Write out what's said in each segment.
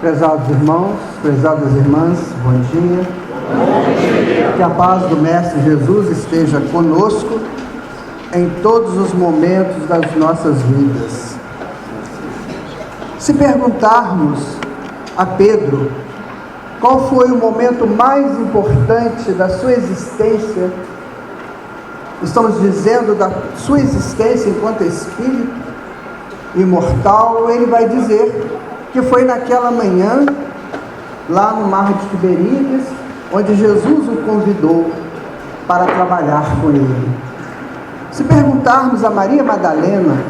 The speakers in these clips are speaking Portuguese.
Prezados irmãos, prezadas irmãs, bom dia. Que a paz do Mestre Jesus esteja conosco em todos os momentos das nossas vidas. Se perguntarmos a Pedro qual foi o momento mais importante da sua existência, estamos dizendo da sua existência enquanto espírito imortal, ele vai dizer que foi naquela manhã, lá no mar de Tiberíades, onde Jesus o convidou para trabalhar com ele. Se perguntarmos a Maria Madalena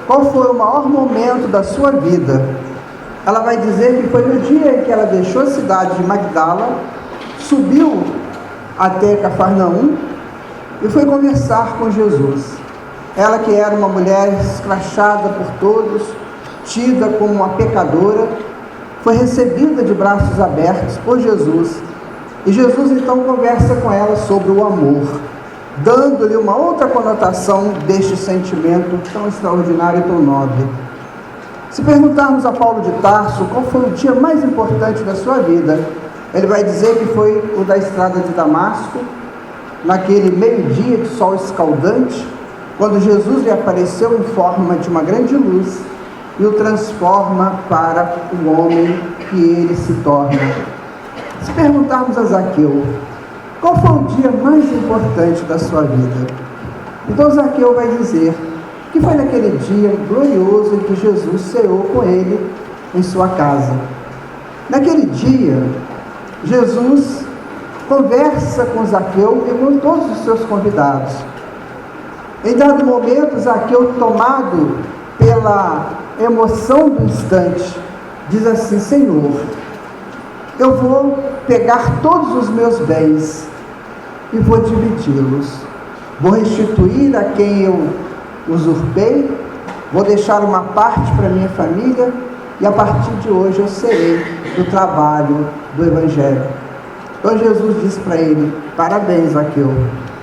qual foi o maior momento da sua vida, ela vai dizer que foi no dia em que ela deixou a cidade de Magdala, subiu até Cafarnaum e foi conversar com Jesus. Ela, que era uma mulher escrachada por todos, tida como uma pecadora, foi recebida de braços abertos por Jesus. E Jesus então conversa com ela sobre o amor, dando-lhe uma outra conotação deste sentimento tão extraordinário e tão nobre. Se perguntarmos a Paulo de Tarso qual foi o dia mais importante da sua vida, ele vai dizer que foi o da estrada de Damasco, naquele meio-dia de sol escaldante, quando Jesus lhe apareceu em forma de uma grande luz e o transforma para o homem que ele se torna. Se perguntarmos a Zaqueu qual foi o dia mais importante da sua vida, então Zaqueu vai dizer que foi naquele dia glorioso em que Jesus ceou com ele em sua casa. Naquele dia, Jesus conversa com Zaqueu e com todos os seus convidados. Em dado momento, Zaqueu, tomado pela emoção do instante, diz assim: Senhor, eu vou pegar todos os meus bens e vou dividi-los. Vou restituir a quem eu usurpei, vou deixar uma parte para minha família e a partir de hoje eu serei do trabalho do Evangelho. Então Jesus disse para ele: parabéns, Zaqueu,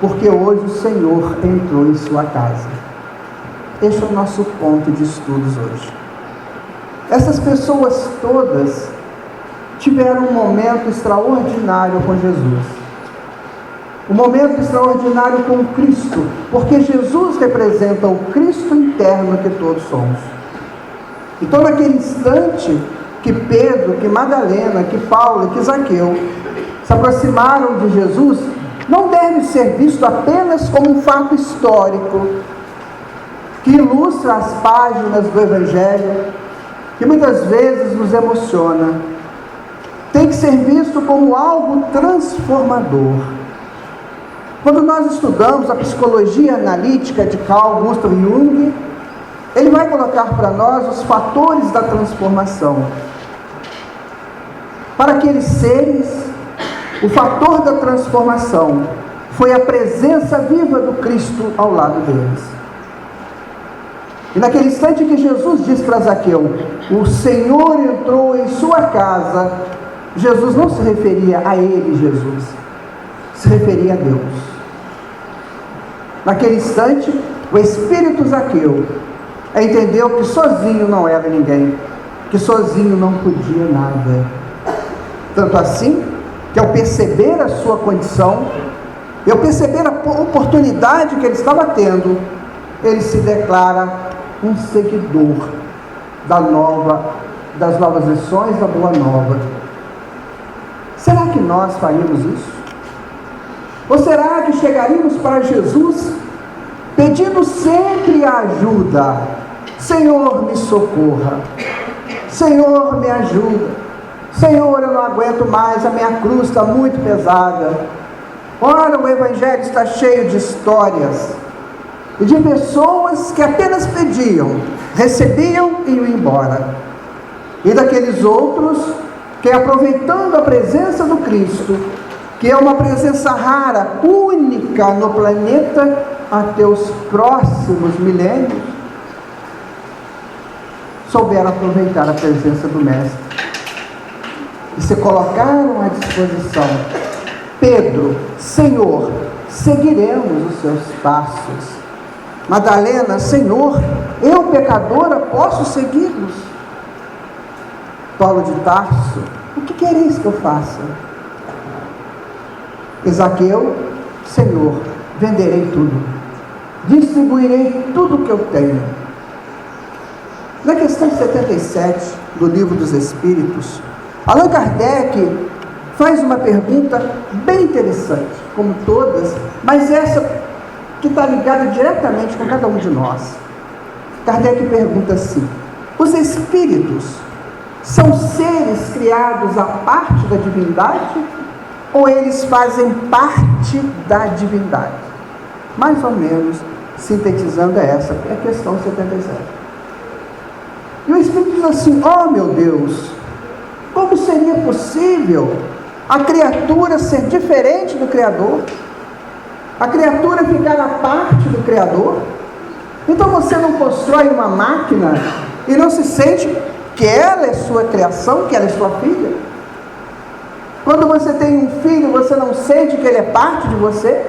porque hoje o Senhor entrou em sua casa. Este é o nosso ponto de estudos hoje. Essas pessoas todas tiveram um momento extraordinário com Jesus. Um momento extraordinário com Cristo, porque Jesus representa o Cristo interno que todos somos. Então, naquele instante que Pedro, que Madalena, que Paulo, que Zaqueu se aproximaram de Jesus, não deve ser visto apenas como um fato histórico que ilustra as páginas do Evangelho, que muitas vezes nos emociona. Tem que ser visto como algo transformador. Quando nós estudamos a psicologia analítica de Carl Gustav Jung, ele vai colocar para nós os fatores da transformação. Para aqueles seres, o fator da transformação foi a presença viva do Cristo ao lado deles. E naquele instante que Jesus diz para Zaqueu: o Senhor entrou em sua casa, Jesus não se referia a ele, Jesus, se referia a Deus. Naquele instante, o espírito Zaqueu entendeu que sozinho não era ninguém, que sozinho não podia nada. Tanto assim, que ao perceber a sua condição, e ao perceber a oportunidade que ele estava tendo, ele se declara um seguidor das novas lições da Boa Nova. Será que nós faríamos isso? Ou será que chegaríamos para Jesus pedindo sempre a ajuda? Senhor, me socorra. Senhor, me ajuda. Senhor, eu não aguento mais, a minha cruz está muito pesada. Ora, o Evangelho está cheio de histórias e de pessoas que apenas pediam, recebiam e iam embora. E daqueles outros que, aproveitando a presença do Cristo, que é uma presença rara, única no planeta até os próximos milênios, souberam aproveitar a presença do Mestre e se colocaram à disposição. Pedro: Senhor, seguiremos os seus passos. Madalena: Senhor, eu, pecadora, posso segui-los? Paulo de Tarso: o que quereis que eu faça? E Zaqueu: Senhor, venderei tudo, distribuirei tudo o que eu tenho. Na questão 77 do Livro dos Espíritos, Allan Kardec faz uma pergunta bem interessante, como todas, mas essa que está ligada diretamente com cada um de nós. Kardec pergunta assim: os espíritos são seres criados à parte da divindade ou eles fazem parte da divindade? Mais ou menos, sintetizando, essa é a questão 77. E o Espírito diz assim: oh meu Deus, como seria possível a criatura ser diferente do Criador? A criatura ficar à parte do Criador? Então você não constrói uma máquina e não se sente que ela é sua criação, que ela é sua filha? Quando você tem um filho, você não sente que ele é parte de você?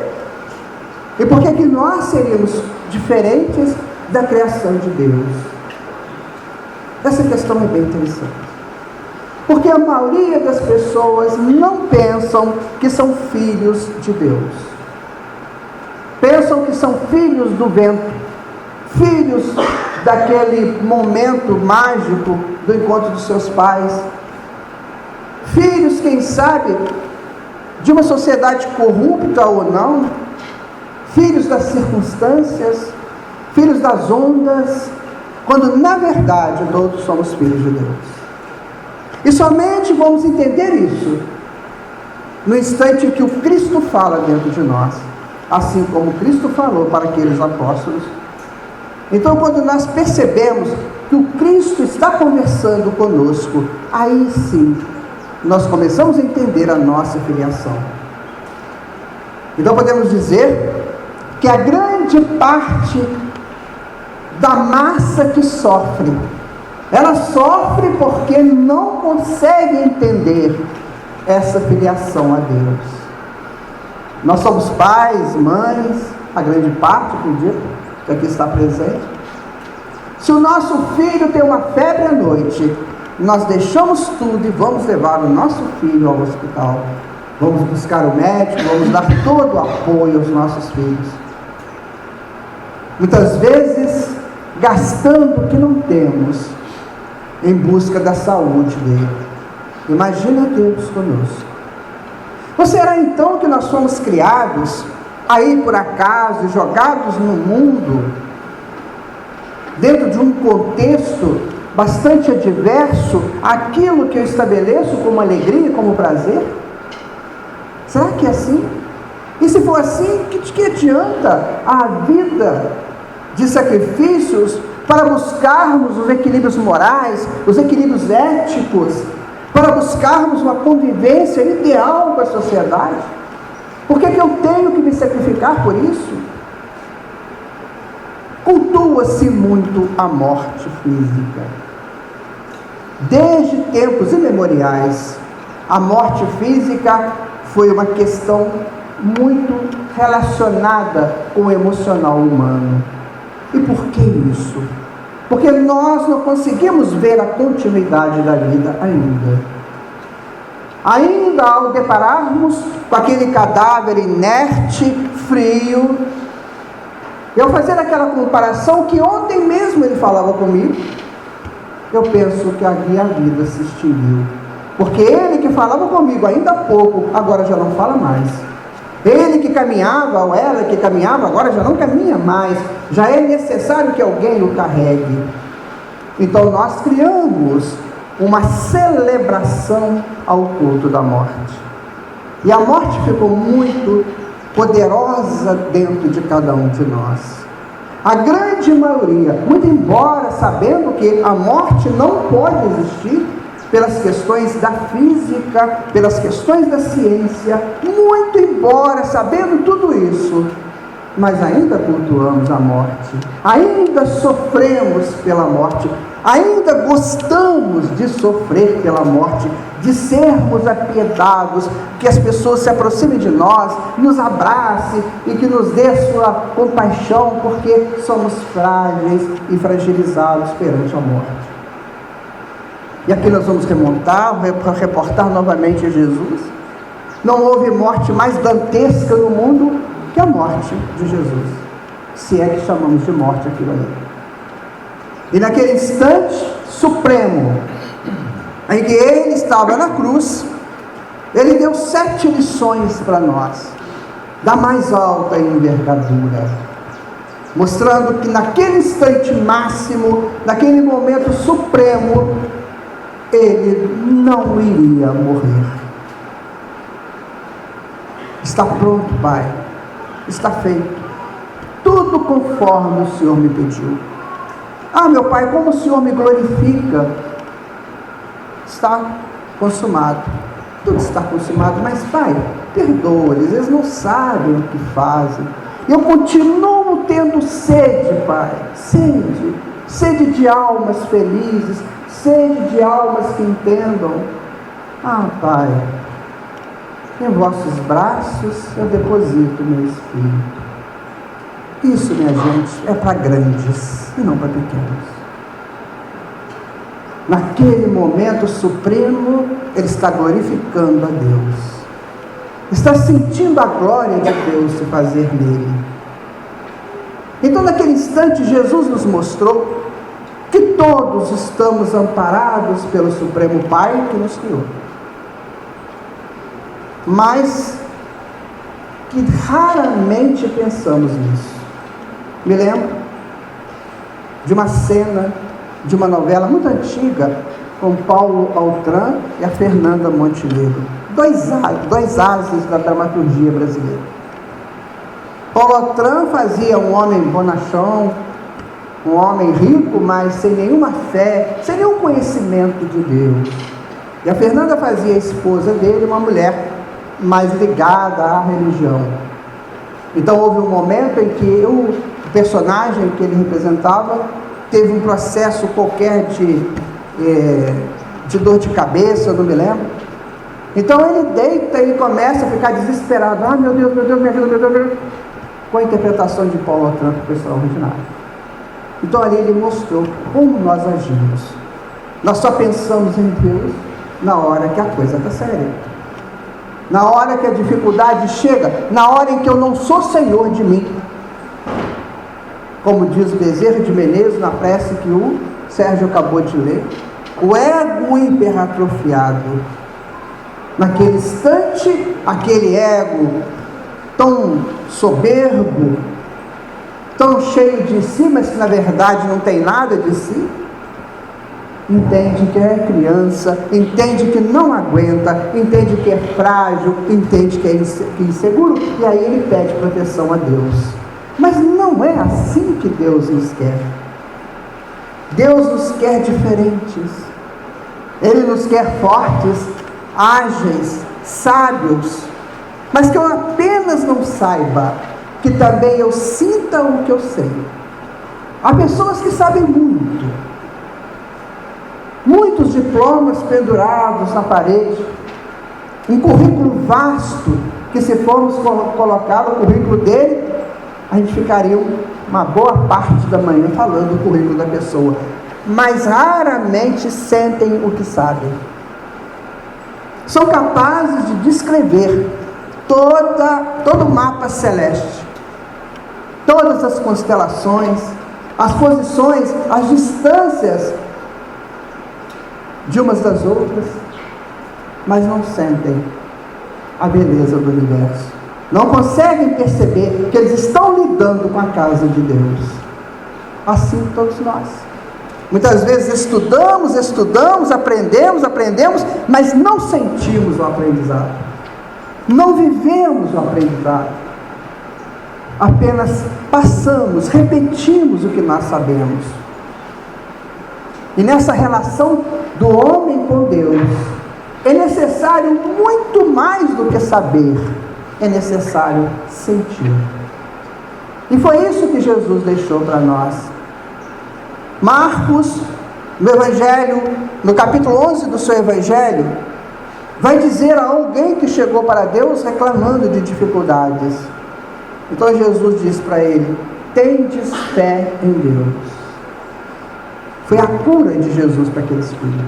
E por que nós seríamos diferentes da criação de Deus? Essa questão é bem interessante, porque a maioria das pessoas não pensam que são filhos de Deus. Pensam que são filhos do vento, filhos daquele momento mágico do encontro dos seus pais, filhos, quem sabe, de uma sociedade corrupta ou não, filhos das circunstâncias, filhos das ondas, quando na verdade todos somos filhos de Deus. E somente vamos entender isso no instante em que o Cristo fala dentro de nós, assim como Cristo falou para aqueles apóstolos. Então, quando nós percebemos que o Cristo está conversando conosco, aí sim nós começamos a entender a nossa filiação. Então podemos dizer que a grande parte da massa que sofre, ela sofre porque não consegue entender essa filiação a Deus. Nós somos pais, mães, a grande parte, acredito, que aqui está presente. Se o nosso filho tem uma febre à noite, nós deixamos tudo e vamos levar o nosso filho ao hospital. Vamos buscar o médico, vamos dar todo o apoio aos nossos filhos. Muitas vezes, gastando o que não temos, em busca da saúde dele. Imagina Deus conosco. Ou será então que nós fomos criados, aí por acaso, jogados no mundo, dentro de um contexto bastante adverso àquilo que eu estabeleço como alegria, como prazer? Será que é assim? E se for assim, de que adianta a vida de sacrifícios para buscarmos os equilíbrios morais, os equilíbrios éticos, para buscarmos uma convivência ideal com a sociedade? Por que eu tenho que me sacrificar por isso? Cultua-se muito a morte física. Desde tempos imemoriais, a morte física foi uma questão muito relacionada com o emocional humano. E por que isso? Porque nós não conseguimos ver a continuidade da vida ainda. Ainda ao depararmos com aquele cadáver inerte, frio, eu fazer aquela comparação que ontem mesmo ele falava comigo, eu penso que ali a vida se extinguiu. Porque ele que falava comigo ainda há pouco, agora já não fala mais. Ele que caminhava, ou ela que caminhava, agora já não caminha mais. Já é necessário que alguém o carregue. Então nós criamos uma celebração ao culto da morte. E a morte ficou muito poderosa dentro de cada um de nós. A grande maioria, muito embora sabendo que a morte não pode existir, pelas questões da física, pelas questões da ciência, muito embora sabendo tudo isso, mas ainda cultuamos a morte, ainda sofremos pela morte, ainda gostamos de sofrer pela morte, de sermos apiedados, que as pessoas se aproximem de nós, nos abracem e que nos dê sua compaixão, porque somos frágeis e fragilizados perante a morte. E aqui nós vamos reportar novamente Jesus. Não houve morte mais dantesca no mundo que a morte de Jesus, se é que chamamos de morte aquilo ali. E naquele instante supremo, em que ele estava na cruz, ele deu 7 lições para nós, da mais alta envergadura, mostrando que naquele instante máximo, naquele momento supremo, ele não iria morrer. Está pronto, Pai, está feito, tudo conforme o Senhor me pediu. Ah, meu Pai, como o Senhor me glorifica. Está consumado, tudo está consumado, mas Pai, perdoa-lhes, eles não sabem o que fazem. Eu continuo tendo sede, Pai, sede de almas felizes, sede de almas que entendam. Ah, Pai, em vossos braços eu deposito meu espírito. Isso, minha gente, é para grandes e não para pequenos. Naquele momento supremo, ele está glorificando a Deus, está sentindo a glória de Deus se fazer nele. Então, naquele instante, Jesus nos mostrou que todos estamos amparados pelo Supremo Pai que nos criou, mas que raramente pensamos nisso. Me lembro de uma cena de uma novela muito antiga com Paulo Altran e a Fernanda Montenegro, dois ases da dramaturgia brasileira. Paulo Altran fazia um homem bonachão, um homem rico, mas sem nenhuma fé, sem nenhum conhecimento de Deus. E a Fernanda fazia a esposa dele, uma mulher mais ligada à religião. Então houve um momento em que o personagem que ele representava teve um processo qualquer de dor de cabeça, eu não me lembro. Então ele deita e começa a ficar desesperado. Ah, meu Deus, me ajuda, meu Deus. Com a interpretação de Paulo Altran, que foi extraordinário. Então ali ele mostrou como nós agimos. Nós só pensamos em Deus na hora que a coisa está séria, na hora que a dificuldade chega, na hora em que eu não sou senhor de mim. Como diz o Bezerra de Menezes na prece que o Sérgio acabou de ler, o ego hiperatrofiado. Naquele instante, aquele ego tão soberbo, tão cheio de si, mas que na verdade não tem nada de si, entende que é criança, entende que não aguenta, entende que é frágil, entende que é inseguro, e aí ele pede proteção a Deus. Mas não é assim que Deus nos quer. Deus nos quer diferentes. Ele nos quer fortes, ágeis, sábios, mas que eu apenas não saiba, que também eu sinta o que eu sei. Há pessoas que sabem muito, muitos diplomas pendurados na parede, um currículo vasto, que se formos colocar o currículo dele, a gente ficaria uma boa parte da manhã falando do currículo da pessoa, mas raramente sentem o que sabem. São capazes de descrever todo o mapa celeste, todas as constelações, as posições, as distâncias de umas das outras, mas não sentem a beleza do universo. Não conseguem perceber que eles estão lidando com a casa de Deus. Assim todos nós. Muitas vezes estudamos, aprendemos, mas não sentimos o aprendizado. Não vivemos o aprendizado. Apenas passamos, repetimos o que nós sabemos. E nessa relação do homem com Deus, é necessário muito mais do que saber. É necessário sentir. E foi isso que Jesus deixou para nós. Marcos, no Evangelho, no capítulo 11 do seu Evangelho, vai dizer a alguém que chegou para Deus reclamando de dificuldades. Então Jesus diz para ele: tendes fé em Deus. Foi a cura de Jesus para aquele espírito.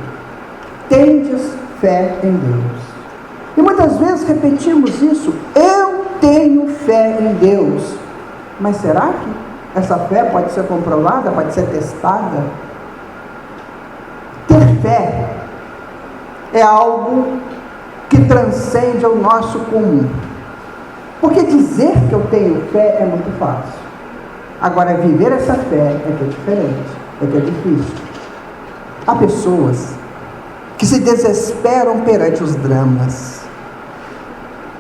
tendes fé em Deus. E muitas vezes repetimos isso: eu tenho fé em Deus. Mas será que essa fé pode ser comprovada, pode ser testada? Ter fé é algo que transcende ao nosso comum. Porque dizer que eu tenho fé é muito fácil. Agora, viver essa fé é que é diferente, é que é difícil. Há pessoas que se desesperam perante os dramas.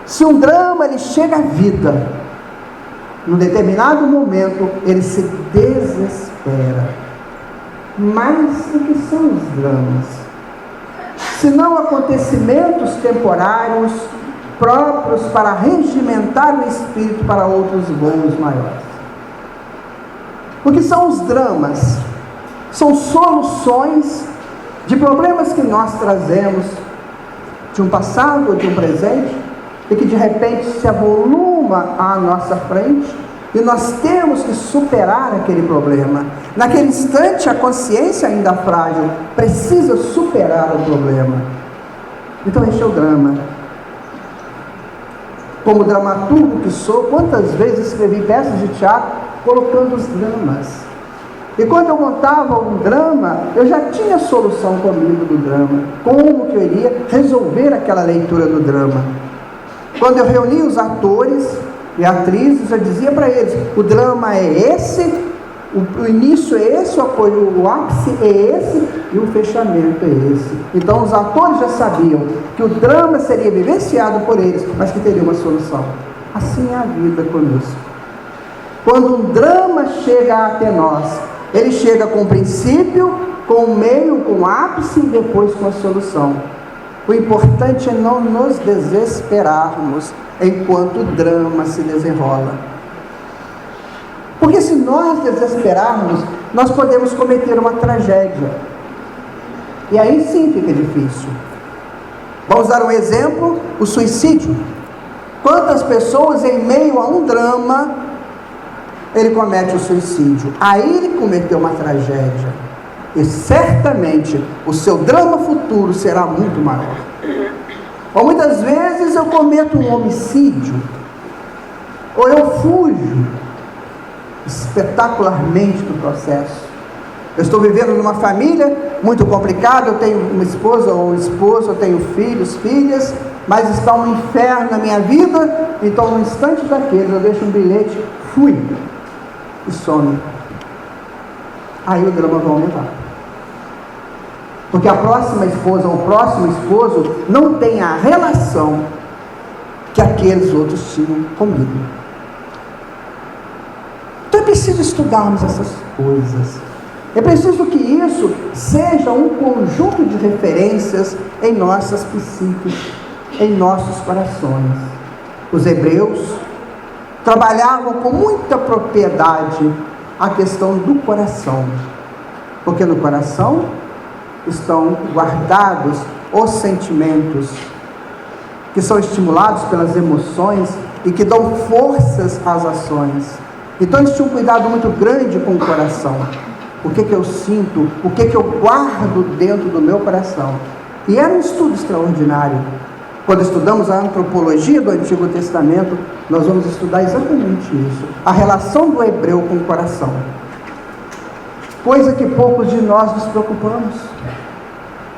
Se um drama lhe chega à vida, num determinado momento, ele se desespera. Mas o que são os dramas? Senão acontecimentos temporários próprios para regimentar o espírito para outros voos maiores. O que são os dramas? São soluções de problemas que nós trazemos de um passado ou de um presente e que de repente se avoluma à nossa frente e nós temos que superar aquele problema. Naquele instante a consciência ainda frágil precisa superar o problema. Então este é o drama. Como dramaturgo que sou, quantas vezes escrevi peças de teatro colocando os dramas. E quando eu montava um drama, eu já tinha solução comigo do drama. Como que eu iria resolver aquela leitura do drama? Quando eu reunia os atores e atrizes, eu dizia para eles: o drama é esse, o início é esse, o ápice é esse e o fechamento é esse. Então os atores já sabiam que o drama seria vivenciado por eles, mas que teria uma solução. Assim é a vida conosco. Quando um drama chega até nós, ele chega com o princípio, com o meio, com o ápice e depois com a solução. O importante é não nos desesperarmos enquanto o drama se desenrola. Porque se nós desesperarmos, nós podemos cometer uma tragédia. E aí sim fica difícil. Vamos dar um exemplo: o suicídio. Quantas pessoas em meio a um drama, ele comete o suicídio? Aí ele cometeu uma tragédia. E certamente o seu drama futuro será muito maior. Ou muitas vezes eu cometo um homicídio, ou eu fujo espetacularmente do processo. Eu estou vivendo numa família muito complicada, eu tenho uma esposa ou um esposo, eu tenho filhos, filhas, mas está um inferno na minha vida, então no instante daquele eu deixo um bilhete, fui, e some. Aí o drama vai aumentar. Porque a próxima esposa ou o próximo esposo não tem a relação que aqueles outros tinham comigo. Então é preciso estudarmos essas coisas. É preciso que isso seja um conjunto de referências em nossas psiques, em nossos corações. Os hebreus trabalhavam com muita propriedade a questão do coração, porque no coração estão guardados os sentimentos que são estimulados pelas emoções e que dão forças às ações. Então eles tinham um cuidado muito grande com o coração. O que eu sinto, o que eu guardo dentro do meu coração. E era um estudo extraordinário. Quando estudamos a antropologia do Antigo Testamento, nós vamos estudar exatamente isso, a relação do hebreu com o coração. Coisa que poucos de nós nos preocupamos.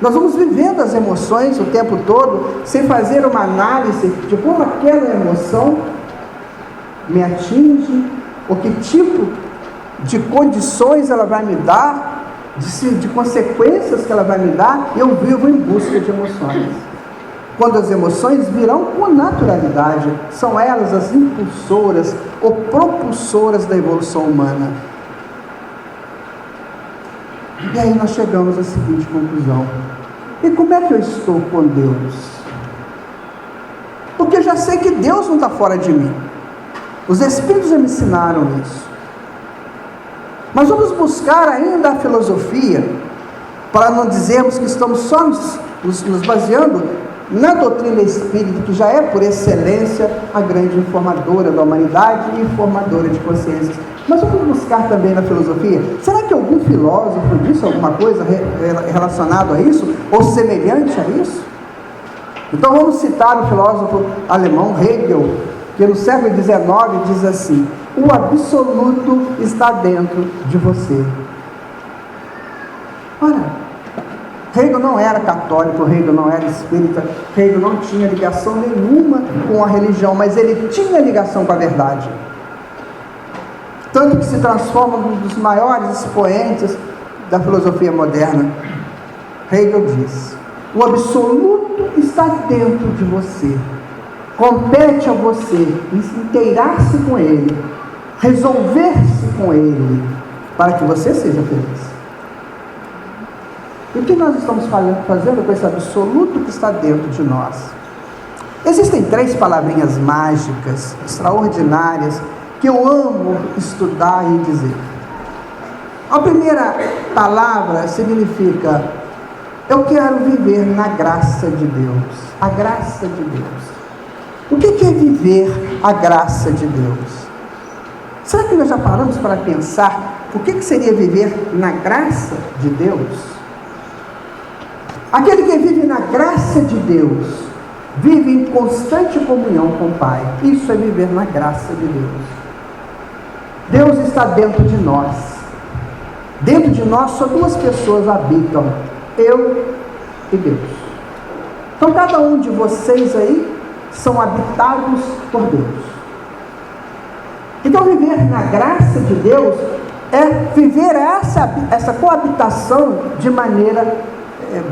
Nós vamos vivendo as emoções o tempo todo, sem fazer uma análise de como aquela emoção me atinge, ou que tipo de condições ela vai me dar, de consequências que ela vai me dar. Eu vivo em busca de emoções. Quando as emoções virão com naturalidade, são elas as impulsoras ou propulsoras da evolução humana. E aí nós chegamos à seguinte conclusão: e como é que eu estou com Deus? Porque eu já sei que Deus não está fora de mim. Os Espíritos já me ensinaram isso. Mas vamos buscar ainda a filosofia, para não dizermos que estamos só nos baseando na doutrina espírita, que já é por excelência a grande informadora da humanidade e informadora de consciências. Mas vamos buscar também na filosofia. Será que algum filósofo disse alguma coisa relacionado a isso? Ou semelhante a isso? Então vamos citar o filósofo alemão Hegel, que no século XIX diz assim: o absoluto está dentro de você. Ora, Hegel não era católico, Hegel não era espírita, Hegel não tinha ligação nenhuma com a religião, mas ele tinha ligação com a verdade. Tanto que se transforma num dos maiores expoentes da filosofia moderna. Hegel diz: o absoluto está dentro de você. Compete a você inteirar-se com ele, resolver-se com ele, para que você seja feliz. E o que nós estamos fazendo com esse absoluto que está dentro de nós? Existem 3 palavrinhas mágicas, extraordinárias, que eu amo estudar e dizer. A primeira palavra significa: eu quero viver na graça de Deus. A graça de Deus. O que é viver a graça de Deus? Será que nós já paramos para pensar o que seria viver na graça de Deus? Aquele que vive na graça de Deus, vive em constante comunhão com o Pai. Isso é viver na graça de Deus. Deus está dentro de nós. Dentro de nós só 2 pessoas habitam: eu e Deus. Então cada um de vocês aí são habitados por Deus. Então viver na graça de Deus é viver essa coabitação de maneira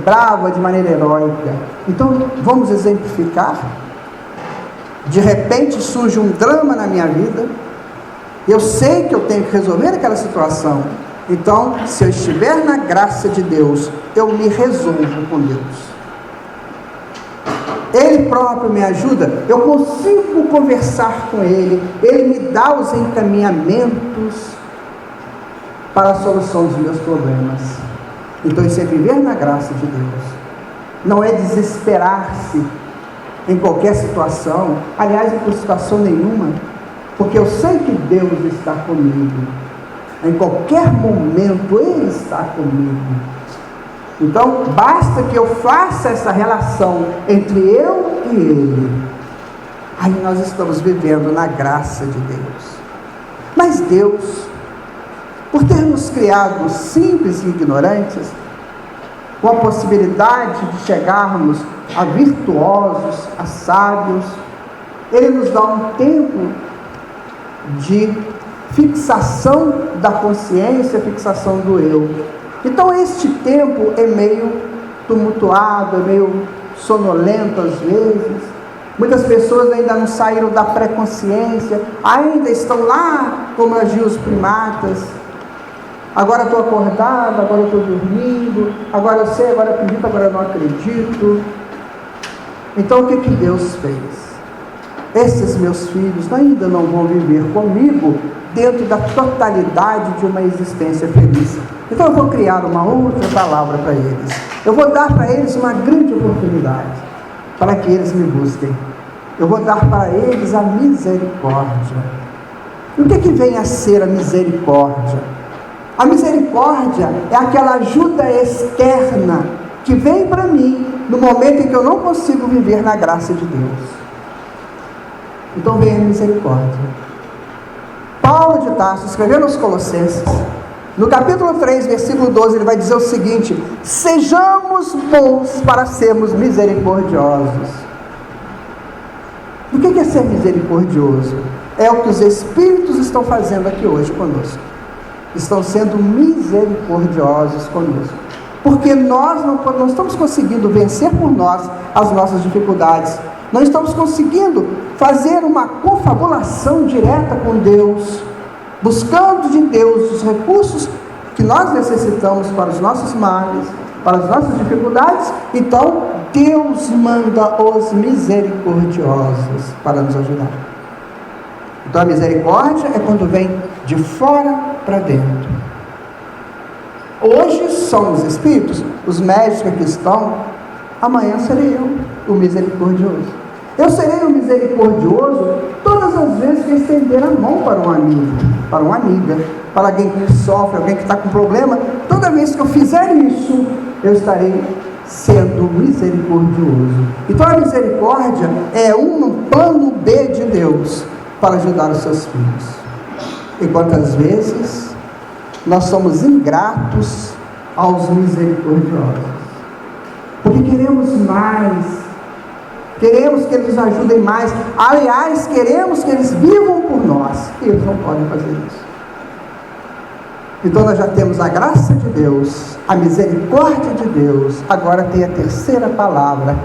brava, de maneira heróica. Então vamos exemplificar. De repente surge um drama na minha vida, eu sei que eu tenho que resolver aquela situação. Então, se eu estiver na graça de Deus, eu me resolvo com Deus. Ele próprio me ajuda, eu consigo conversar com Ele, Ele me dá os encaminhamentos para a solução dos meus problemas. Então isso é viver na graça de Deus. Não é desesperar-se em qualquer situação, aliás, em situação nenhuma, porque eu sei que Deus está comigo. Em qualquer momento Ele está comigo. Então basta que eu faça essa relação entre eu e Ele. Aí nós estamos vivendo na graça de Deus. Mas Deus, por ter nos criado simples e ignorantes, com a possibilidade de chegarmos a virtuosos, a sábios, Ele nos dá um tempo de fixação da consciência, fixação do eu. Então este tempo é meio tumultuado, é meio sonolento às vezes. Muitas pessoas ainda não saíram da pré-consciência, ainda estão lá como agiam os primatas. Agora estou acordado, agora estou dormindo, agora eu sei, agora eu acredito, agora eu não acredito. Então o que Deus fez? Esses meus filhos ainda não vão viver comigo dentro da totalidade de uma existência feliz. Então eu vou criar uma outra palavra para eles. Eu vou dar para eles uma grande oportunidade para que eles me busquem. Eu vou dar para eles a misericórdia. E o que vem a ser a misericórdia? A misericórdia é aquela ajuda externa que vem para mim no momento em que eu não consigo viver na graça de Deus. Então vem a misericórdia. Paulo de Tarso, escrevendo aos Colossenses, no capítulo 3, versículo 12, ele vai dizer o seguinte: sejamos bons para sermos misericordiosos. O que é ser misericordioso? É o que os Espíritos estão fazendo aqui hoje conosco. Estão sendo misericordiosos conosco. Porque nós não estamos conseguindo vencer por nós as nossas dificuldades. Não estamos conseguindo fazer uma confabulação direta com Deus, buscando de Deus os recursos que nós necessitamos para os nossos males, para as nossas dificuldades. Então Deus manda os misericordiosos para nos ajudar. Então a misericórdia é quando vem de fora para dentro. Hoje são os Espíritos, os médicos que estão, amanhã serei eu. o misericordioso. Eu serei o misericordioso todas as vezes que eu estender a mão para um amigo, para uma amiga, para alguém que sofre, alguém que está com problema. Toda vez que eu fizer isso, eu estarei sendo misericordioso. Então a misericórdia é um plano B de Deus para ajudar os seus filhos. E quantas vezes nós somos ingratos aos misericordiosos, porque queremos mais, queremos que eles nos ajudem mais, aliás, queremos que eles vivam por nós, e eles não podem fazer isso. Então nós já temos a graça de Deus, a misericórdia de Deus. Agora tem a terceira palavra,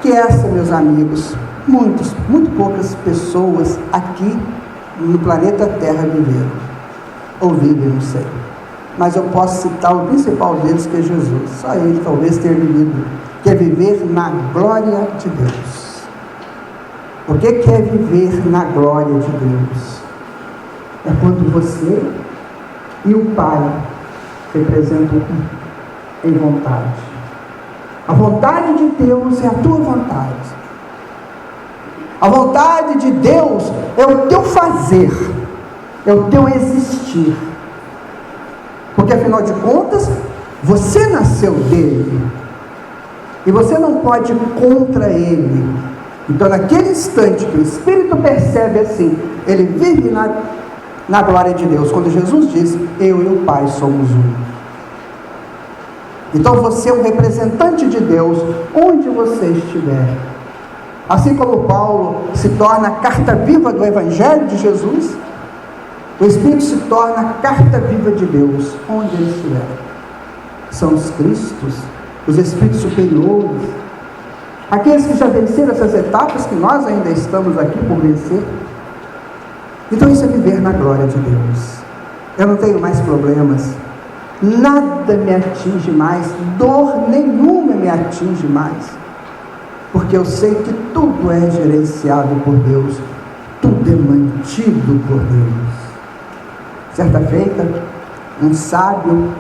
que essa, meus amigos, muito poucas pessoas aqui no planeta Terra viveram, ou vivem, não sei, mas eu posso citar o principal deles, que é Jesus. Só ele talvez tenha vivido, que é viver na glória de Deus. O que é viver na glória de Deus? É quando você e o Pai representam em vontade. A vontade de Deus é a tua vontade. A vontade de Deus é o teu fazer, é o teu existir. Porque afinal de contas, você nasceu dele, e você não pode ir contra ele. Então naquele instante que o Espírito percebe assim, ele vive na glória de Deus, quando Jesus diz, eu e o Pai somos um. Então você é um representante de Deus, onde você estiver. Assim como Paulo se torna a carta viva do Evangelho de Jesus, o Espírito se torna a carta viva de Deus, onde ele estiver. São os Cristos, os Espíritos superiores, aqueles que já venceram essas etapas que nós ainda estamos aqui por vencer. Então isso é viver na glória de Deus. Eu não tenho mais problemas, nada me atinge mais, dor nenhuma me atinge mais, porque eu sei que tudo é gerenciado por Deus, tudo é mantido por Deus. Certa feita, um sábio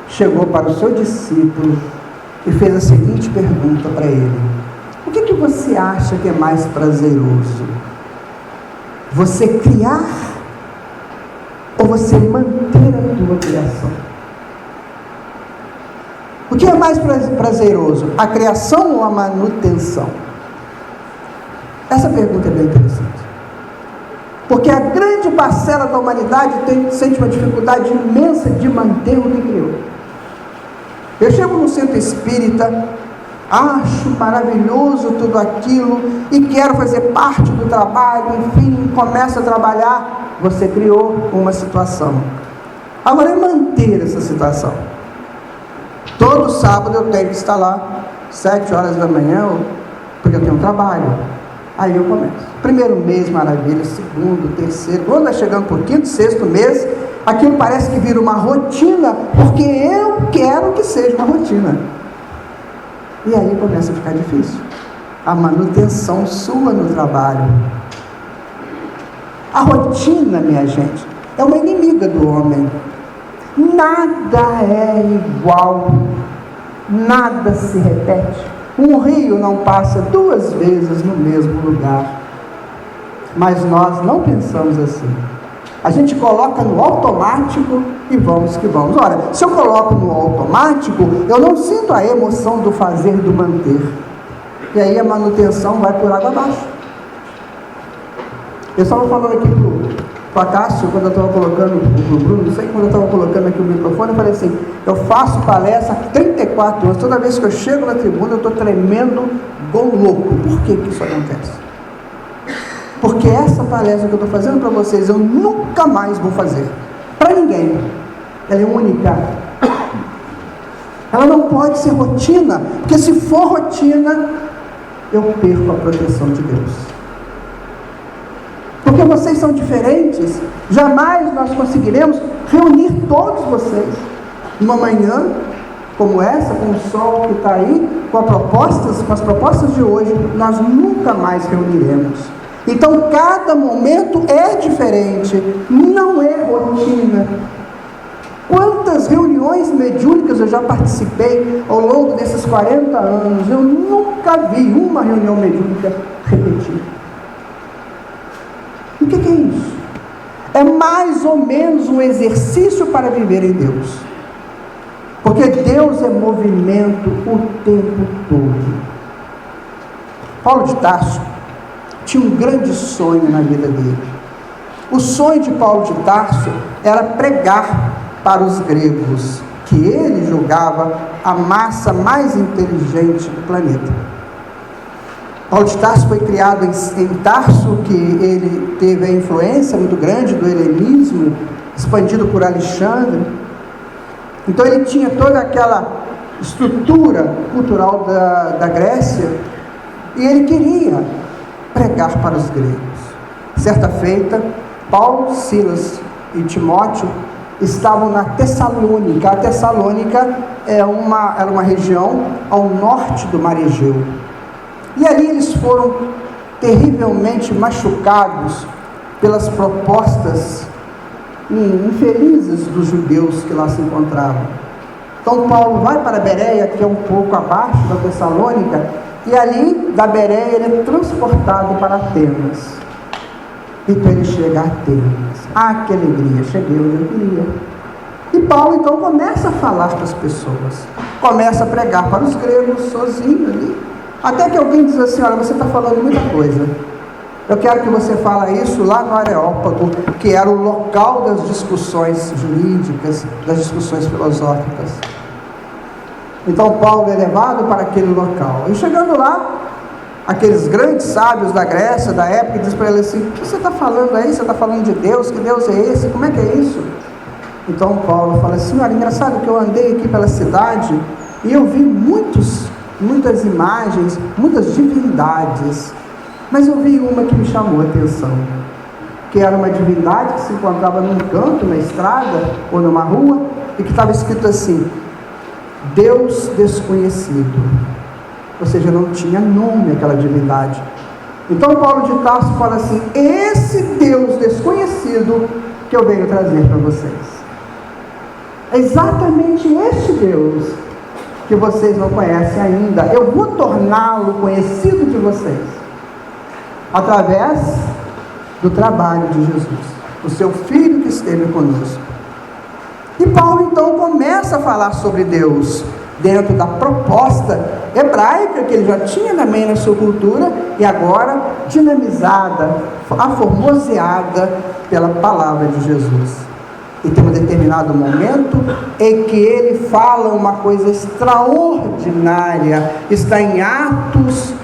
chegou para o seu discípulo e fez a seguinte pergunta para ele: o que você acha que é mais prazeroso? Você criar ou você manter a tua criação? O que é mais prazeroso? A criação ou a manutenção? Essa pergunta é bem interessante. Porque a grande parcela da humanidade sente uma dificuldade imensa de manter o que criou. Eu chego no centro espírita, acho maravilhoso tudo aquilo e quero fazer parte do trabalho, enfim, começo a trabalhar. Você criou uma situação. Agora é manter essa situação. Todo sábado eu tenho que estar lá 7 horas da manhã, porque eu tenho um trabalho. Aí eu começo. Primeiro mês, maravilha. Segundo, terceiro. Quando vai chegando por quinto, sexto mês, aquilo parece que vira uma rotina, porque eu quero que seja uma rotina. E aí começa a ficar difícil. A manutenção sua no trabalho. A rotina, minha gente, é uma inimiga do homem. Nada é igual. Nada se repete. Um rio não passa 2 vezes no mesmo lugar. Mas nós não pensamos assim. A gente coloca no automático e vamos que vamos. Ora, se eu coloco no automático, eu não sinto a emoção do fazer, do manter. E aí a manutenção vai por água abaixo. Eu estava falando aqui para a Cássio, quando eu estava colocando, para o Bruno, não sei, quando eu estava colocando aqui o microfone, eu falei assim, eu faço palestra há 34 anos, toda vez que eu chego na tribuna, eu estou tremendo igual louco. Por que isso acontece? Porque essa palestra que eu estou fazendo para vocês, eu nunca mais vou fazer. Para ninguém. Ela é única. Ela não pode ser rotina, porque se for rotina, eu perco a proteção de Deus. Porque vocês são diferentes, jamais nós conseguiremos reunir todos vocês numa manhã como essa, com o sol que está aí, com as propostas de hoje, nós nunca mais reuniremos. Então cada momento é diferente, não é rotina. quantas reuniões mediúnicas eu já participei ao longo desses 40 anos. Eu nunca vi uma reunião mediúnica repetida. O que é isso? É mais ou menos um exercício para viver em Deus. Porque Deus é movimento o tempo todo. Paulo de Tarso tinha um grande sonho na vida dele. O sonho de Paulo de Tarso era pregar para os gregos, que ele julgava a massa mais inteligente do planeta. Paulo de Tarso foi criado em Tarso, que ele teve a influência muito grande do helenismo, expandido por Alexandre. Então ele tinha toda aquela estrutura cultural da Grécia, e ele queria pregar para os gregos. Certa feita, Paulo, Silas e Timóteo estavam na Tessalônica. A Tessalônica era uma região ao norte do Mar Egeu. E ali eles foram terrivelmente machucados pelas propostas infelizes dos judeus que lá se encontravam. Então Paulo vai para Bereia, que é um pouco abaixo da Tessalônica, e ali da Bereia ele é transportado para Atenas. Então ele chega a Atenas. Ah, que alegria, cheguei onde eu queria. E Paulo então começa a falar para as pessoas, começa a pregar para os gregos sozinho ali, até que alguém diz assim: olha, você está falando muita coisa, eu quero que você fale isso lá no Areópago, que era o local das discussões jurídicas, das discussões filosóficas. Então Paulo é levado para aquele local, e chegando lá, aqueles grandes sábios da Grécia, da época, dizem para ele assim: o que você está falando aí? Você está falando de Deus? Que Deus é esse? Como é que é isso? Então Paulo fala assim: olha, engraçado que eu andei aqui pela cidade e eu vi muitas imagens, muitas divindades, mas eu vi uma que me chamou a atenção, que era uma divindade que se encontrava num canto, na estrada ou numa rua, e que estava escrito assim: Deus desconhecido. Ou seja, não tinha nome aquela divindade. Então Paulo de Tarso fala assim: esse Deus desconhecido que eu venho trazer para vocês. É exatamente este Deus que vocês não conhecem ainda. Eu vou torná-lo conhecido de vocês através do trabalho de Jesus, o seu Filho que esteve conosco. E Paulo então começa a falar sobre Deus dentro da proposta hebraica que ele já tinha também na sua cultura, e agora dinamizada, aformoseada pela palavra de Jesus. E tem um determinado momento em que ele fala uma coisa extraordinária. Está em Atos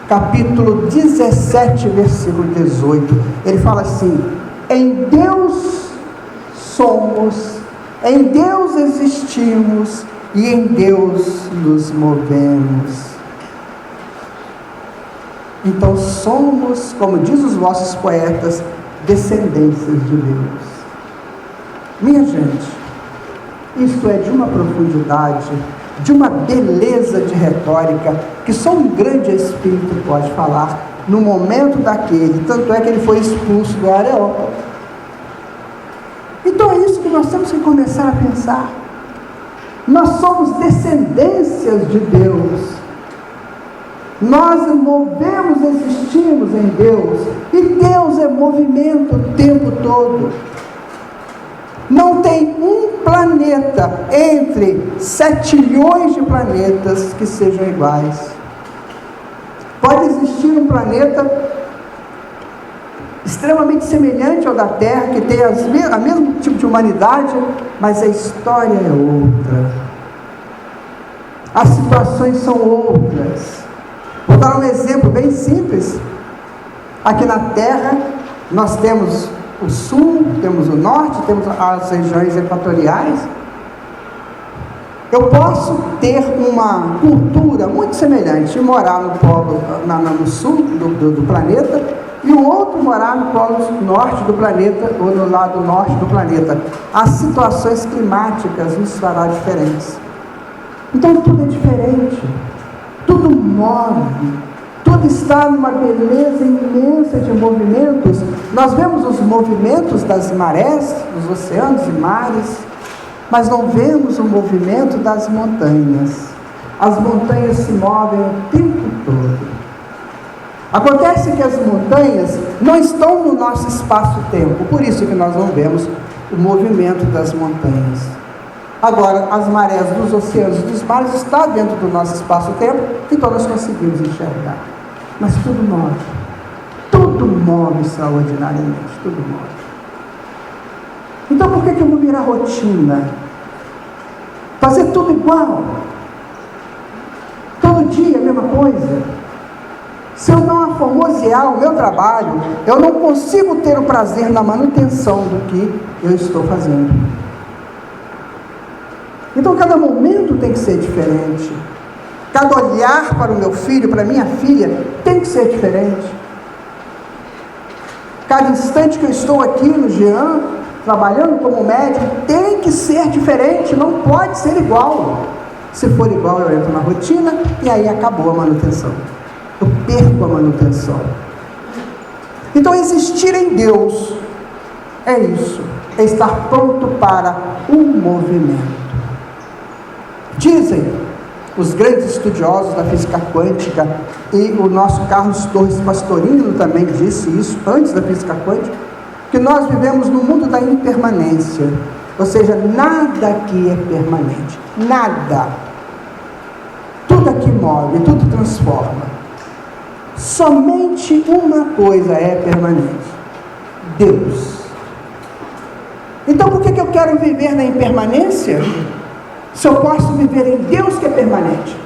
capítulo 17, versículo 18. Ele fala assim: em Deus somos, em Deus existimos e em Deus nos movemos. Então somos, como diz os vossos poetas, descendências de Deus. Minha gente, isto é de uma profundidade, de uma beleza de retórica, que só um grande espírito pode falar no momento daquele. Tanto é que ele foi expulso do Areópago. Então é isso que nós temos que começar a pensar. Nós somos descendências de Deus. Nós movemos, existimos em Deus. E Deus é movimento o tempo todo. Não tem um planeta entre 7 milhões de planetas que sejam iguais. Pode existir um planeta extremamente semelhante ao da Terra, que tem a mesmo tipo de humanidade, mas a história é outra. As situações são outras. Vou dar um exemplo bem simples. Aqui na Terra, nós temos o sul, temos o norte, temos as regiões equatoriais. Eu posso ter uma cultura muito semelhante e morar no polo, no sul do planeta, e o outro morar no polo norte do planeta, ou no lado norte do planeta. As situações climáticas nos farão diferentes. Então tudo é diferente, tudo move, tudo está numa beleza imensa de movimentos. Nós vemos os movimentos das marés, dos oceanos e mares, mas não vemos o movimento das montanhas. As montanhas se movem o tempo todo. Acontece que as montanhas não estão no nosso espaço-tempo, por isso que nós não vemos o movimento das montanhas. Agora, as marés dos oceanos e dos mares estão dentro do nosso espaço-tempo, então nós conseguimos enxergar. Mas tudo move extraordinariamente, tudo move. Então por que eu vou virar rotina? Fazer tudo igual? Todo dia a mesma coisa? Se eu não aformosear o meu trabalho, eu não consigo ter o prazer na manutenção do que eu estou fazendo. Então cada momento tem que ser diferente. Cada olhar para o meu filho, para a minha filha, tem que ser diferente. Cada instante que eu estou aqui no Jean, trabalhando como médico, tem que ser diferente, não pode ser igual. Se for igual, eu entro na rotina e aí acabou a manutenção. Eu perco a manutenção. Então, existir em Deus é isso, é estar pronto para um movimento. Dizem os grandes estudiosos da física quântica, e o nosso Carlos Torres Pastorino também disse isso antes da física quântica, que nós vivemos no mundo da impermanência, ou seja, nada aqui é permanente, nada. Tudo aqui move, tudo transforma. Somente uma coisa é permanente: Deus. Então por que eu quero viver na impermanência, se eu posso viver em Deus que é permanente?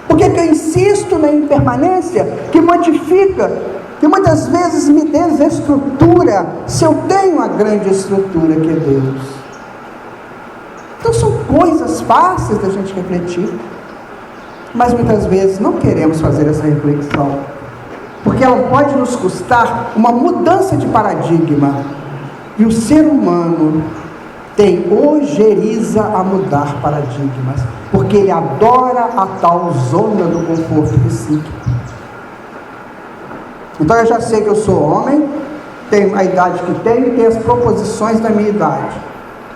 Por que eu insisto na impermanência, que modifica, que muitas vezes me desestrutura, se eu tenho uma grande estrutura que é Deus? Então são coisas fáceis da gente refletir, mas muitas vezes não queremos fazer essa reflexão, porque ela pode nos custar uma mudança de paradigma, e o ser humano tem ojeriza a mudar paradigmas, porque ele adora a tal zona do conforto psíquico. Então eu já sei que eu sou homem, tenho a idade que tenho, e tenho as proposições da minha idade,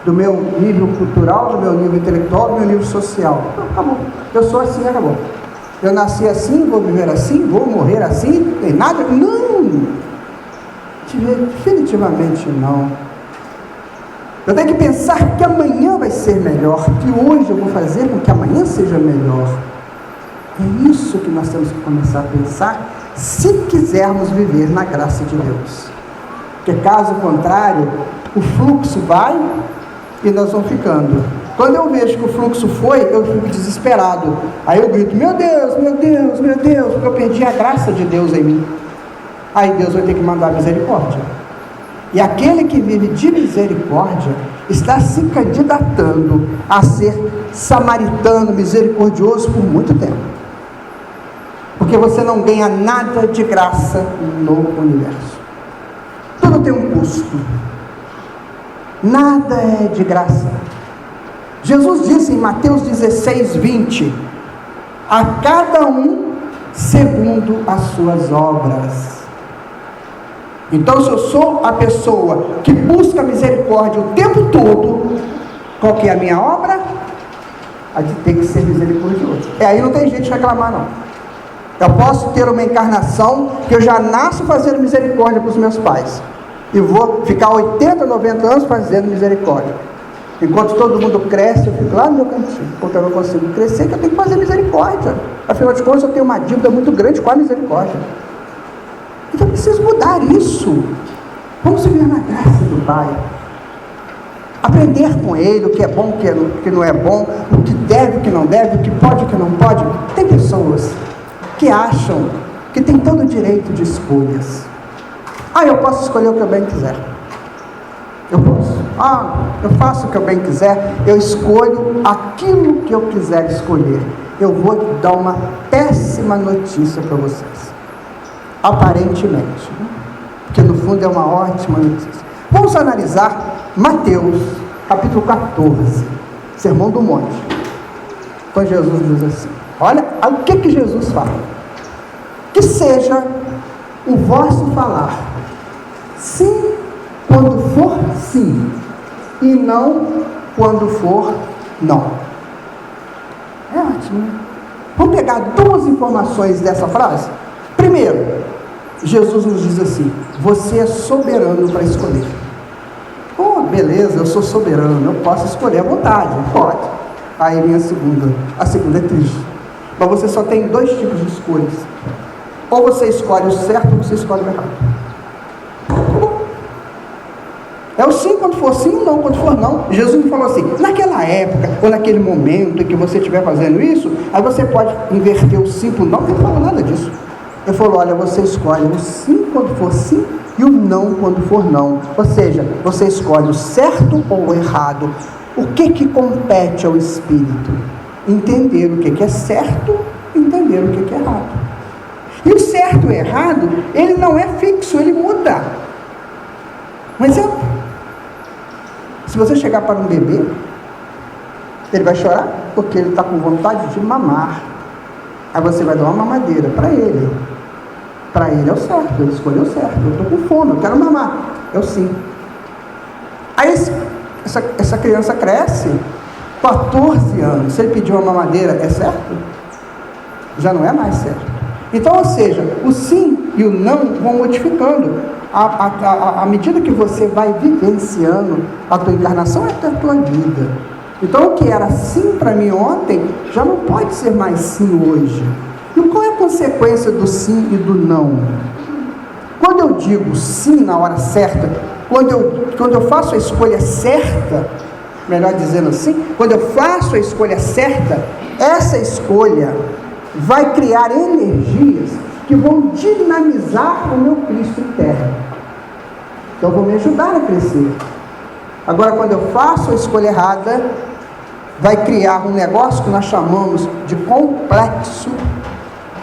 do meu nível cultural, do meu nível intelectual, do meu nível social. Então, acabou. Eu sou assim, acabou. Eu nasci assim, vou viver assim, vou morrer assim, tem nada? Não! Definitivamente não. Eu tenho que pensar que amanhã vai ser melhor, que hoje eu vou fazer com que amanhã seja melhor. É isso que nós temos que começar a pensar, se quisermos viver na graça de Deus. Porque caso contrário, o fluxo vai e nós vamos ficando. Quando eu vejo que o fluxo foi, eu fico desesperado. Aí eu grito: meu Deus, meu Deus, meu Deus, porque eu perdi a graça de Deus em mim. Aí Deus vai ter que mandar misericórdia. E aquele que vive de misericórdia está se candidatando a ser samaritano, misericordioso por muito tempo. Porque você não ganha nada de graça no universo. Tudo tem um custo. Nada é de graça. Jesus disse em Mateus 16, 20: a cada um segundo as suas obras. Então, se eu sou a pessoa que busca misericórdia o tempo todo, qual que é a minha obra? A de ter que ser misericordioso. Aí não tem jeito de reclamar, não. Eu posso ter uma encarnação que eu já nasço fazendo misericórdia para os meus pais, e vou ficar 80, 90 anos fazendo misericórdia. Enquanto todo mundo cresce, eu fico lá no meu cantinho, porque eu não consigo crescer, que eu tenho que fazer misericórdia. Afinal de contas, eu tenho uma dívida muito grande com a misericórdia. Então eu preciso mudar isso. Vamos viver na graça do Pai. Aprender com Ele o que é bom, o que não é bom, o que deve, o que não deve, o que pode, o que não pode. Tem pessoas que acham que tem todo o direito de escolhas. Eu posso escolher o que eu bem quiser. Eu posso. Eu faço o que eu bem quiser, eu escolho aquilo que eu quiser escolher. Eu vou dar uma péssima notícia para vocês. Aparentemente, porque no fundo é uma ótima notícia. Vamos analisar Mateus, capítulo 14, Sermão do Monte. Então Jesus diz assim: olha o que Jesus fala: que seja o vosso falar sim, quando for sim, e não quando for não. É ótimo, né? Vamos pegar duas informações dessa frase? Primeiro, Jesus nos diz assim: você é soberano para escolher. Oh, beleza, eu sou soberano, eu posso escolher à vontade, pode. Aí vem a segunda é triste. Mas você só tem dois tipos de escolhas: ou você escolhe o certo ou você escolhe o errado. É o sim quando for sim, não quando for não. Jesus me falou assim: naquela época, ou naquele momento em que você estiver fazendo isso, aí você pode inverter o sim para o não. Ele não falou nada disso. Ele falou: olha, você escolhe o sim quando for sim e o não quando for não. Ou seja, você escolhe o certo ou o errado. O que compete ao Espírito? Entender o que é certo, entender o que é errado. E o certo e o errado, ele não é fixo, ele muda. Um exemplo: se você chegar para um bebê, ele vai chorar porque ele está com vontade de mamar. Aí você vai dar uma mamadeira para ele. Para ele é o certo, ele escolheu o certo. Eu estou com fome, eu quero mamar. É o sim. Aí essa criança cresce, 14 anos. Se ele pedir uma mamadeira, é certo? Já não é mais certo. Então, ou seja, o sim e o não vão modificando. À medida que você vai vivenciando a tua encarnação, é a tua vida. Então, o que era sim para mim ontem, já não pode ser mais sim hoje. E qual é a consequência do sim e do não? Quando eu digo sim na hora certa, quando eu faço a escolha certa, melhor dizendo assim, quando eu faço a escolha certa, essa escolha vai criar energias que vão dinamizar o meu Cristo interno. Então vão me ajudar a crescer. Agora, quando eu faço a escolha errada, vai criar um negócio que nós chamamos de complexo,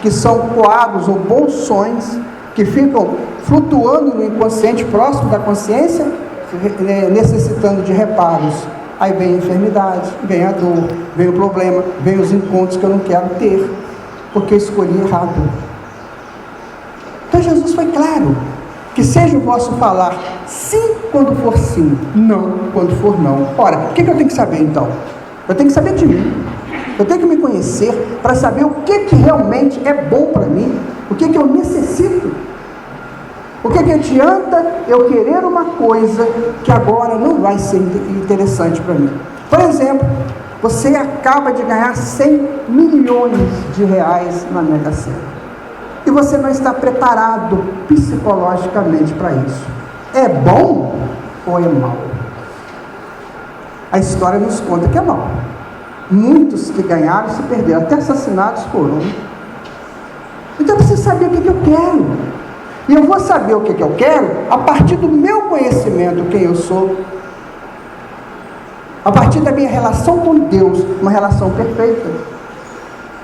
que são coagos ou bolsões que ficam flutuando no inconsciente, próximo da consciência, necessitando de reparos. Aí vem a enfermidade, vem a dor, vem o problema, vem os encontros que eu não quero ter, porque eu escolhi errado. Então Jesus foi claro: que seja o vosso falar sim quando for sim, não quando for não. Ora, o que eu tenho que saber então? Eu tenho que saber de mim. Eu tenho que me conhecer para saber o que realmente é bom para mim, o que eu necessito. O que adianta eu querer uma coisa que agora não vai ser interessante para mim? Por exemplo, você acaba de ganhar 100 milhões de reais na Mega Sena. E você não está preparado psicologicamente para isso. É bom ou é mal? A história nos conta que é mal. Muitos que ganharam se perderam, até assassinados foram. Então eu preciso saber o que eu quero. E eu vou saber o que eu quero a partir do meu conhecimento, quem eu sou. A partir da minha relação com Deus, uma relação perfeita.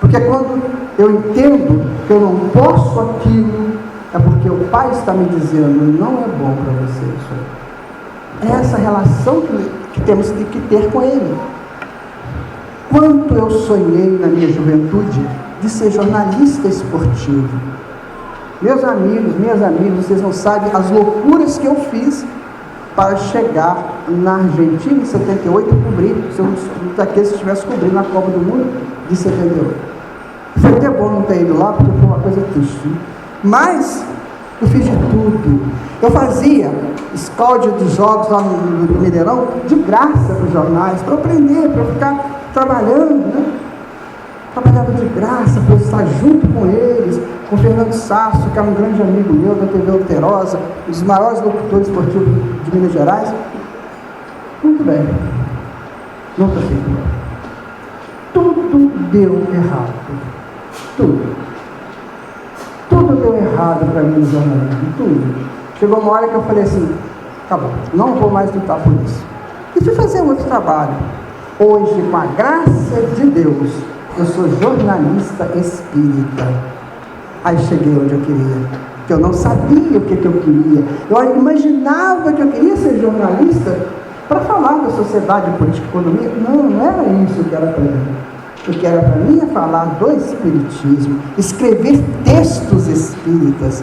Porque quando eu entendo que eu não posso aquilo, é porque o Pai está me dizendo: não é bom para você isso. É essa relação que temos que ter com Ele. Quanto eu sonhei na minha juventude de ser jornalista esportivo. Meus amigos, minhas amigas, vocês não sabem as loucuras que eu fiz para chegar na Argentina em 78 e cobrir, se eu daqueles que estivesse cobrindo a Copa do Mundo de 78. Foi até bom não ter ido lá, porque foi uma coisa triste. Mas eu fiz de tudo. Eu fazia scout dos jogos lá no Mineirão de graça para os jornais, para aprender, para ficar trabalhando, né? Trabalhava de graça para estar junto com eles, com o Fernando Sasso, que era um grande amigo meu da TV Alterosa, um dos maiores locutores esportivos de Minas Gerais. Muito bem. Nunca fiz. Tudo deu errado. Tudo deu errado para mim no jornalismo, tudo. Chegou uma hora que eu falei assim: acabou, não vou mais lutar por isso. E fui fazer outro trabalho. Hoje, com a graça de Deus, eu sou jornalista espírita. Aí cheguei onde eu queria, que eu não sabia o que eu queria. Eu imaginava que eu queria ser jornalista para falar da sociedade, política, economia. Não era isso que era para mim. O que era para mim é falar do espiritismo, escrever textos espíritas,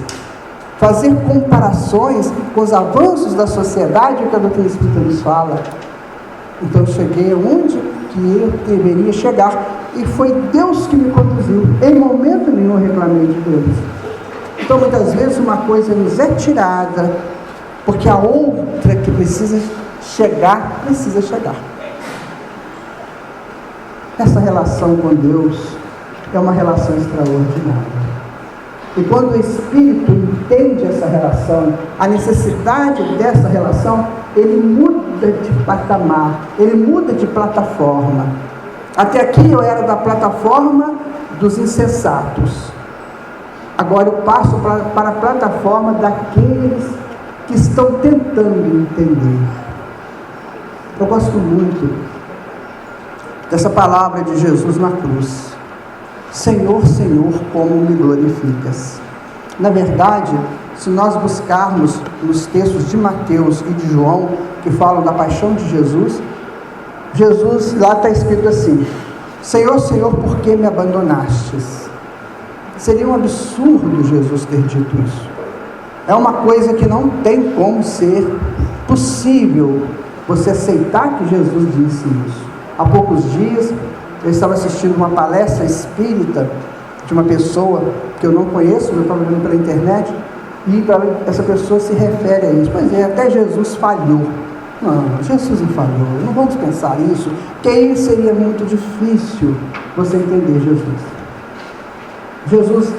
fazer comparações com os avanços da sociedade, o que a doutrina espírita nos fala. Então eu cheguei onde que eu deveria chegar. E foi Deus que me conduziu. Em momento nenhum eu reclamei de Deus. Então muitas vezes uma coisa nos é tirada, porque a outra que precisa chegar. Essa relação com Deus é uma relação extraordinária. E quando o Espírito entende essa relação, a necessidade dessa relação, ele muda de patamar, ele muda de plataforma. Até aqui eu era da plataforma dos insensatos. Agora eu passo para a plataforma daqueles que estão tentando entender. Eu gosto muito dessa palavra de Jesus na cruz. Senhor, Senhor, como me glorificas. Na verdade, se nós buscarmos nos textos de Mateus e de João, que falam da paixão de Jesus, lá está escrito assim: Senhor, Senhor, por que me abandonastes? Seria um absurdo Jesus ter dito isso. É uma coisa que não tem como ser possível você aceitar que Jesus disse isso. Há poucos dias eu estava assistindo uma palestra espírita de uma pessoa que eu não conheço, eu estava vendo pela internet, e essa pessoa se refere a isso. Pois é, até Jesus falhou. Não, Jesus não falhou, não vamos pensar isso, porque aí seria muito difícil você entender Jesus. Jesus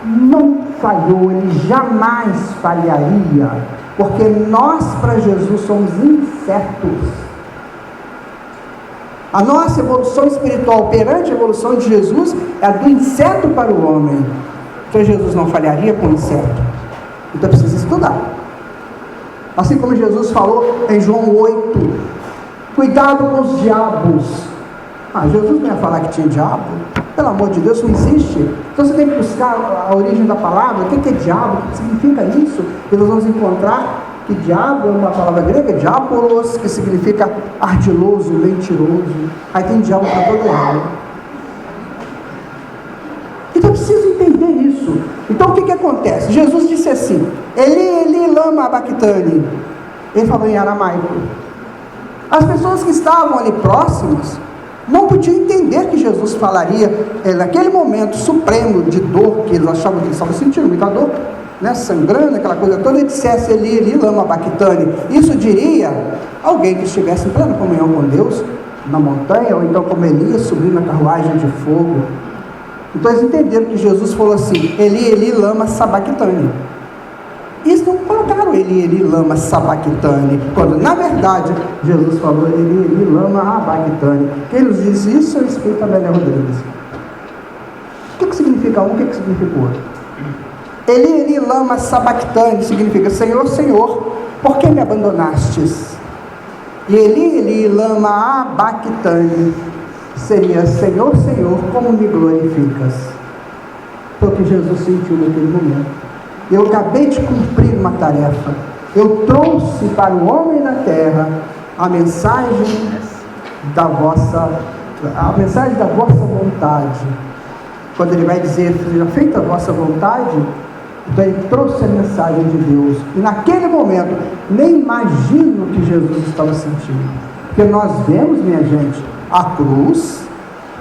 não falhou, ele jamais falharia, porque nós para Jesus somos incertos. A nossa evolução espiritual perante a evolução de Jesus é a do inseto para o homem. Então Jesus não falharia com o inseto. Então precisa estudar. Assim como Jesus falou em João 8, cuidado com os diabos. Jesus não ia falar que tinha diabo? Pelo amor de Deus, não existe. Então você tem que buscar a origem da palavra. O que é diabo? O que significa isso? E nós vamos encontrar que diabo é uma palavra grega, diabolos, que significa ardiloso, mentiroso. Aí tem diabo para todo lado. Então eu preciso entender isso. Então o que acontece? Jesus disse assim: Eli, lama sabachthani. Ele falou em aramaico. As pessoas que estavam ali próximas não podiam entender que Jesus falaria naquele momento supremo de dor, que eles achavam que eles estavam sentindo muita dor, né, sangrando, aquela coisa toda, e dissesse Eli, lama sabachthani. Isso diria alguém que estivesse em plena comunhão com Deus, na montanha, ou então como Elias, subindo na carruagem de fogo. Então eles entenderam que Jesus falou assim: Eli, lama sabachthani. Eles não colocaram Eli, lama sabachthani, quando na verdade Jesus falou Eli, lama sabachthani. Quem nos disse isso é o Espírito Amélia Rodrigues. O que significa um, o que significa o outro? Eli, lama sabachthani significa Senhor, Senhor, por que me abandonastes? E Eli, lama sabachthani seria Senhor, Senhor, como me glorificas? Foi o que Jesus sentiu naquele momento. Eu acabei de cumprir uma tarefa. Eu trouxe para o homem na terra a mensagem da vossa vontade. Quando ele vai dizer, seja feita a vossa vontade, então ele trouxe a mensagem de Deus. E naquele momento, nem imagino o que Jesus estava sentindo. Porque nós vemos, minha gente, a cruz,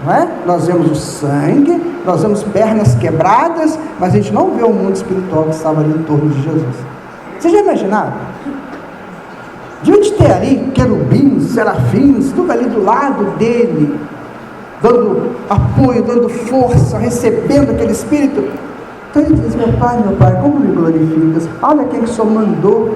não é? Nós vemos o sangue, nós vemos pernas quebradas, mas a gente não vê o mundo espiritual que estava ali em torno de Jesus. Vocês já imaginaram? Devia ter ali querubins, serafins, tudo ali do lado dele, dando apoio, dando força, recebendo aquele Espírito. Então ele diz: meu pai, como me glorificas? Olha quem que o Senhor mandou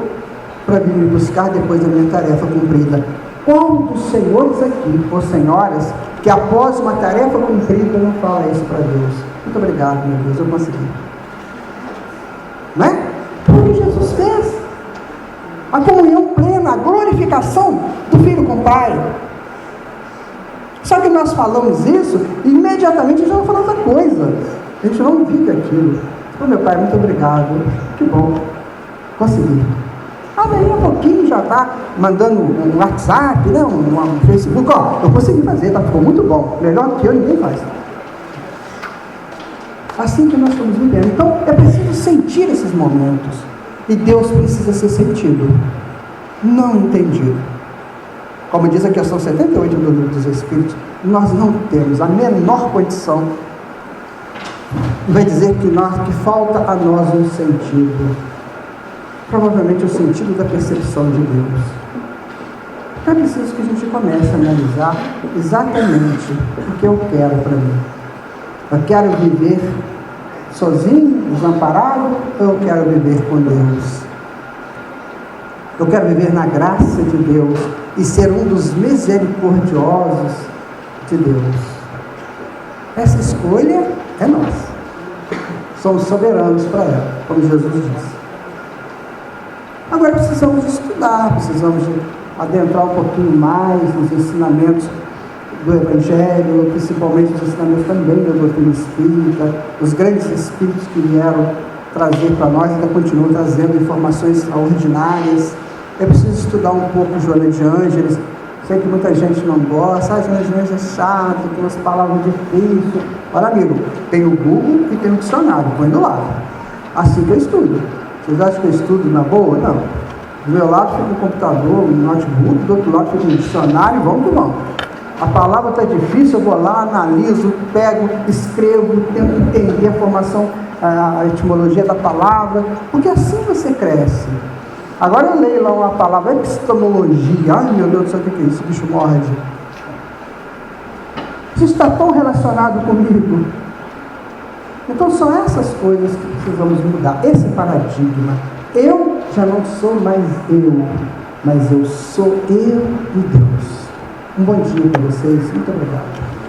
para vir me buscar depois da minha tarefa cumprida. Qual dos senhores aqui, ou senhoras, que após uma tarefa cumprida não fala isso para Deus? Muito obrigado, meu Deus, eu consegui. Não é? O que Jesus fez? A comunhão plena, a glorificação do Filho com o Pai. Só que nós falamos isso e imediatamente a gente vai falar outra coisa. A gente não vive aquilo. Meu pai, muito obrigado. Que bom. Consegui. Daí a pouquinho já está mandando um WhatsApp, né, um Facebook. Eu consegui fazer, ficou muito bom. Melhor do que eu, ninguém faz. Assim que nós estamos vivendo. Então é preciso sentir esses momentos. E Deus precisa ser sentido, não entendido. como diz a questão 78 do Livro dos Espíritos, nós não temos a menor condição. Vai dizer que falta a nós um sentido, provavelmente o sentido da percepção de Deus. Então é preciso que a gente comece a analisar exatamente o que eu quero para mim. Eu quero viver sozinho, desamparado, ou eu quero viver com Deus? Eu quero viver na graça de Deus e ser um dos misericordiosos de Deus. Essa escolha é nossa. Somos soberanos para ela, como Jesus disse. Agora precisamos estudar, precisamos adentrar um pouquinho mais nos ensinamentos do Evangelho, principalmente os ensinamentos também da doutrina espírita, os grandes espíritos que vieram trazer para nós, ainda continuam trazendo informações extraordinárias. É preciso estudar um pouco Joana de Ângeles. Sei que muita gente não gosta, Joana de Ângeles é chato, tem umas palavras difíceis. Olha, amigo, tem o Google e tem o dicionário, põe do lado. Assim que eu estudo. Vocês acham que eu estudo na boa? Não. Do meu lado fica um computador, um notebook, do outro lado fica um dicionário, vamos que vamos. A palavra está difícil, eu vou lá, analiso, pego, escrevo, tento entender a formação, a etimologia da palavra, porque assim você cresce. Agora eu leio lá uma palavra, epistemologia, ai meu Deus do céu, o que é isso? O bicho morde. Isso está tão relacionado comigo. Então são essas coisas que precisamos mudar, esse paradigma. Eu já não sou mais eu, mas eu sou eu e Deus. Um bom dia para vocês, muito obrigado.